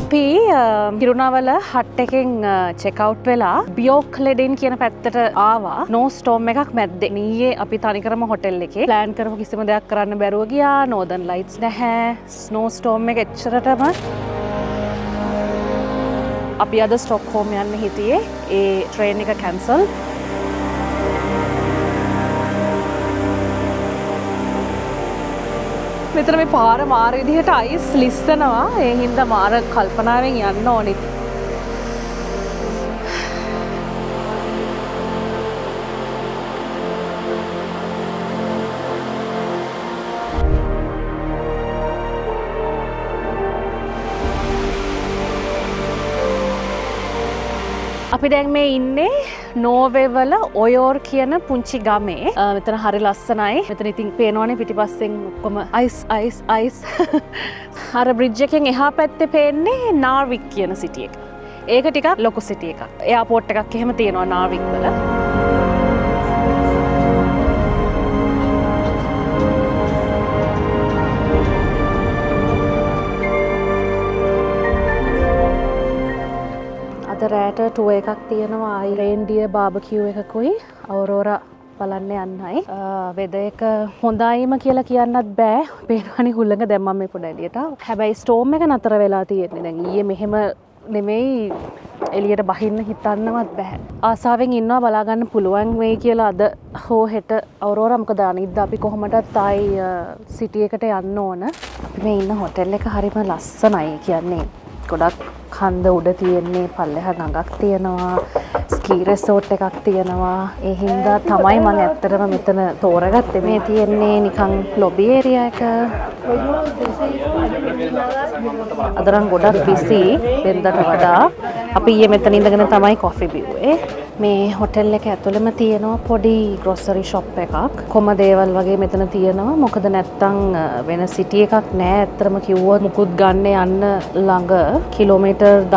අපි කිරුණාවල හට් එකෙන් check out වෙලා බියෝක් ලෙඩින් කියන පැත්තට ආවා. නෝ ස්ටෝම් එකක් මැද්දේ. ඊයේ අපි තනිකරම හොටෙල් එකේ ප්ලෑන් කරපු කිසිම දෙයක් කරන්න බැරුව ගියා. නෝදර්න් ලයිට්ස් නැහැ. ස්නෝ ස්ටෝම් එක එච්චරටම අපි අද ස්ටොක්හෝම් යන්න හිටියේ. ඒ ට්‍රේන් එක කැන්සල්. මෙතන මේ පාර මාර විදිහට අයිස් ලිස්සනවා. ඒ හින්දා මාර කල්පනාවෙන් යන්න ඕනි. අපි දැන් මේ ඉන්නේ නෝර්වේ වල ඔයෝර් කියන පුංචි ගමේ. මෙතන හරි ලස්සනයි. මෙතන ඉතින් පේනවනේ පිටිපස්සෙන් ඔක්කොම අයිස්. අර බ්‍රිජ් එකෙන් එහා පැත්තේ පේන්නේ නාර්වික් කියන සිටි එක. ඒක ටිකක් ලොකු සිටි එකක්. එයාපෝට් එකක් එහෙම තියෙනවා නාර්වික් වල. අද රෑට ටුව එකක් තියෙනවා. රේන්ඩියර් බාබකියු එකකුයි අවරෝරා බලන්න යන්නයි. වෙද එක හොඳයිම කියලා කියන්නත් බෑ. පේනවනේ හුළඟ දැම්මම මේ පොඩ එළියට. හැබැයි ස්ටෝම් එක නතර වෙලා තියෙන්නේ. දැන් ඊයේ මෙහෙම නෙමෙයි එළියට බහින්න හිතන්නවත් බෑ. ආසාවෙන් ඉන්නවා බලා ගන්න පුළුවන් වෙයි කියලා අද හෝ හෙට අවරෝරා. මොකද අනිද්දා අපි කොහොමදත් ආයි සිටි එකට යන්න ඕන. අපි මේ ඉන්න හොටෙල් එක හරිම ලස්සනයි. කියන්නේ ගොඩක් කන්ද උඩ තියෙන්නේ, පල්ලෙහා ගඟක් තියෙනවා, ස්කී රෙසෝට් එකක් තියෙනවා. ඒ හින්දා තමයි මම ඇත්තටම මෙතන තෝරගත්තේ. මේ තියෙන්නේ නිකන් ලොබි ඒරියා එක. අද නම් ගොඩක් බිසි වෙනදට වඩා. අපි ඊයේ මෙතන ඉඳගෙන තමයි කොෆි බිව්වේ. මේ හොටෙල් එක ඇතුළෙම තියෙනවා පොඩි ග්‍රොසරි ෂොප් එකක්. කොම දේවල් වගේ මෙතන තියෙනවා. මොකද නැත්තම් වෙන සිටි එකක් නෑ. ඇත්තටම කිව්වොත් මුකුත් ගන්න යන්න ළඟ කිලෝමීටර්